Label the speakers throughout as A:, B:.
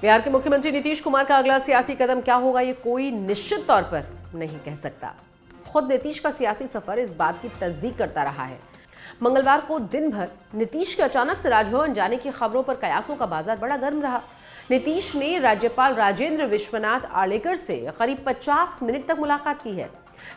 A: बिहार के मुख्यमंत्री नीतीश कुमार का अगला सियासी कदम क्या होगा, ये कोई निश्चित तौर पर नहीं कह सकता। खुद नीतीश का सियासी सफर इस बात की तस्दीक करता रहा है। मंगलवार को दिन भर नीतीश के अचानक से राजभवन जाने की खबरों पर कयासों का बाजार बड़ा गर्म रहा। नीतीश ने राज्यपाल राजेंद्र विश्वनाथ आर्लेकर से करीब 50 मिनट तक मुलाकात की है,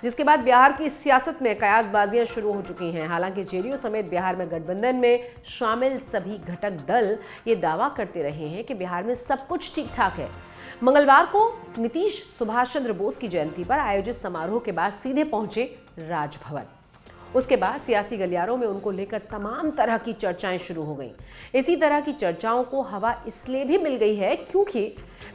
A: जिसके बाद बिहार की सियासत में कयासबाजियां शुरू हो चुकी हैं। हालांकि जेडीयू समेत बिहार में गठबंधन में शामिल सभी घटक दल ये दावा करते रहे हैं कि बिहार में सब कुछ ठीक ठाक है। मंगलवार को नीतीश सुभाष चंद्र बोस की जयंती पर आयोजित समारोह के बाद सीधे पहुंचे राजभवन। उसके बाद सियासी गलियारों में उनको लेकर तमाम तरह की चर्चाएं शुरू हो गईं। इसी तरह की चर्चाओं को हवा इसलिए भी मिल गई है क्योंकि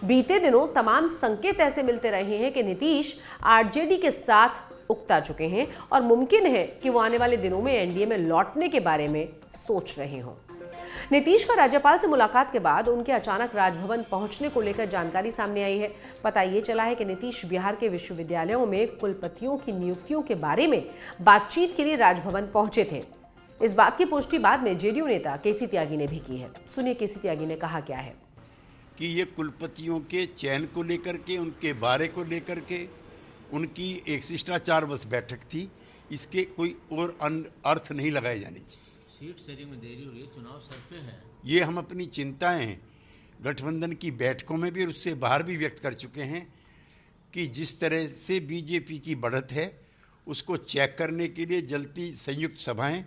A: बीते दिनों तमाम संकेत ऐसे मिलते रहे हैं कि नीतीश आरजेडी के साथ उकता चुके हैं और मुमकिन है कि वो आने वाले दिनों में एनडीए में लौटने के बारे में सोच रहे हों। नीतीश का राज्यपाल से मुलाकात के बाद उनके अचानक राजभवन पहुंचने को लेकर जानकारी सामने आई है। पता ये चला है कि नीतीश बिहार के विश्वविद्यालयों में कुलपतियों की नियुक्तियों के बारे में बातचीत के लिए राजभवन पहुंचे थे। इस बात की पुष्टि बाद में जेडीयू नेता केसी त्यागी ने भी की है। सुनिए केसी त्यागी ने कहा क्या है।
B: कि ये कुलपतियों के चयन को लेकर के, उनके बारे को लेकर के उनकी एक शिष्टाचार बस बैठक थी, इसके कोई और अर्थ नहीं लगाए जाने चाहिए।
C: सीट शेयरिंग में देरी हो रही है, चुनाव सर पे है।
B: ये हम अपनी चिंताएं गठबंधन की बैठकों में भी और उससे बाहर भी व्यक्त कर चुके हैं कि जिस तरह से बीजेपी की बढ़त है उसको चेक करने के लिए जल्दी संयुक्त सभाएं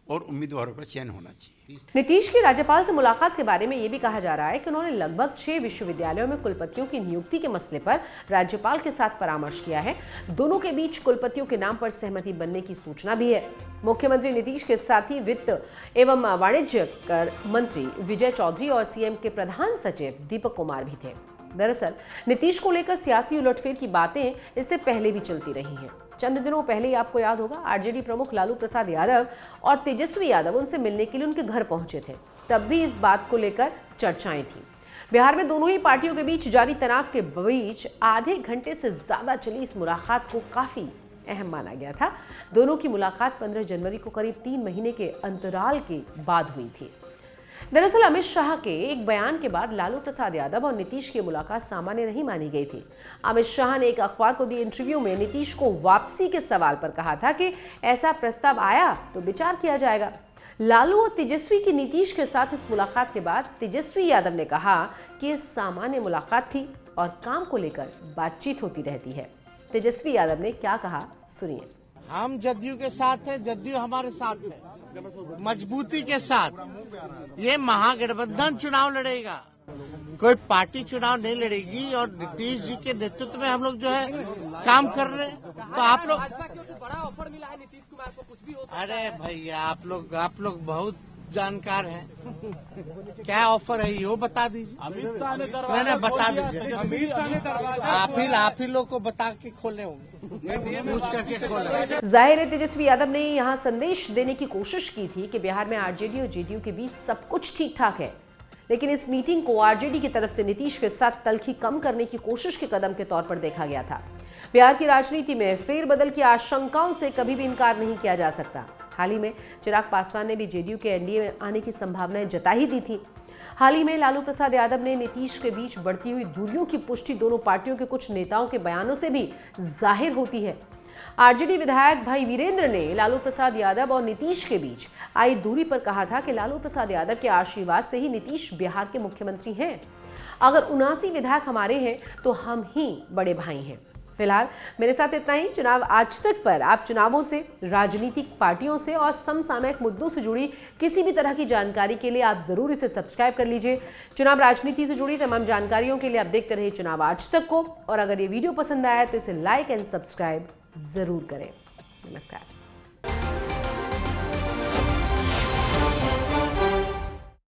B: और उम्मीदवारों का चयन होना चाहिए।
A: नीतीश की राज्यपाल से मुलाकात के बारे में यह भी कहा जा रहा है कि उन्होंने लगभग 6 विश्वविद्यालयों में कुलपतियों की नियुक्ति के मसले पर राज्यपाल के साथ परामर्श किया है। दोनों के बीच कुलपतियों के नाम पर सहमति बनने की सूचना भी है। मुख्यमंत्री नीतीश के साथ ही वित्त एवं वाणिज्य कर मंत्री विजय चौधरी और सीएम के प्रधान सचिव दीपक कुमार भी थे। दरअसल नीतीश को लेकर सियासी उलटफेर की बातें इससे पहले भी चलती रही हैं। चंद दिनों पहले ही आपको याद होगा आरजेडी प्रमुख लालू प्रसाद यादव और तेजस्वी यादव उनसे मिलने के लिए उनके घर पहुंचे थे। तब भी इस बात को लेकर चर्चाएं थी। बिहार में दोनों ही पार्टियों के बीच जारी तनाव के बीच आधे घंटे से ज्यादा चली इस मुलाकात को काफी अहम माना गया था। दोनों की मुलाकात 15 जनवरी को करीब 3 महीने के अंतराल के बाद हुई थी। दरअसल अमित शाह के एक बयान के बाद लालू प्रसाद यादव और नीतीश की मुलाकात सामान्य नहीं मानी गई थी। अमित शाह ने एक अखबार को दिए इंटरव्यू में नीतीश को वापसी के सवाल पर कहा था कि ऐसा प्रस्ताव आया तो विचार किया जाएगा। लालू और तेजस्वी की नीतीश के साथ इस मुलाकात के बाद तेजस्वी यादव ने कहा कि ये सामान्य मुलाकात थी और काम को लेकर बातचीत होती रहती है। तेजस्वी यादव ने क्या कहा सुनिए।
D: हम जदयू के साथ हैं, जदयू हमारे साथ है, मजबूती के साथ। ये महागठबंधन चुनाव लड़ेगा, कोई पार्टी चुनाव नहीं लड़ेगी। और नीतीश जी के नेतृत्व में हम लोग जो है काम कर रहे हैं। तो आप लोग
E: बड़ा ऑफर मिला है नीतीश कुमार को, कुछ भी हो।
D: अरे भैया आप लोग बहुत जानकार हैं। क्या ऑफर है ये बता दीजिए।
E: अमित शाह ने
D: नहीं बता दीजिए।
E: अमित शाह ने
D: आप ही लोग को बता के खोले होंगे, पूछ करके खोले।
A: जाहिर है तेजस्वी यादव ने यहां संदेश देने की कोशिश की थी कि बिहार में आरजेडी और जेडीयू के बीच सब कुछ ठीक ठाक है, लेकिन इस मीटिंग को आरजेडी की तरफ से नीतीश के साथ तल्खी कम करने की कोशिश के कदम के तौर पर देखा गया था। बिहार की राजनीति में फेरबदल की आशंकाओं से कभी भी इनकार नहीं किया जा सकता। हाल ही में चिराग पासवान ने भी जेडीयू के एनडीए में आने की संभावनाएं जता ही दी थी। हाल ही में लालू प्रसाद यादव ने नीतीश के बीच बढ़ती हुई दूरियों की पुष्टि दोनों पार्टियों के कुछ नेताओं के बयानों से भी जाहिर होती है। आरजेडी विधायक भाई वीरेंद्र ने लालू प्रसाद यादव और नीतीश के बीच आई दूरी पर कहा था कि लालू प्रसाद यादव के आशीर्वाद से ही नीतीश बिहार के मुख्यमंत्री हैं। अगर 79 विधायक हमारे हैं तो हम ही बड़े भाई हैं। फिलहाल मेरे साथ इतना ही। चुनाव आज तक पर आप चुनावों से, राजनीतिक पार्टियों से और समसामयिक मुद्दों से जुड़ी किसी भी तरह की जानकारी के लिए आप जरूर इसे सब्सक्राइब कर लीजिए। चुनाव राजनीति से जुड़ी तमाम जानकारियों के लिए आप देखते रहिए चुनाव आज तक को। और अगर ये वीडियो पसंद आया तो इसे लाइक एंड सब्सक्राइब जरूर करें। नमस्कार।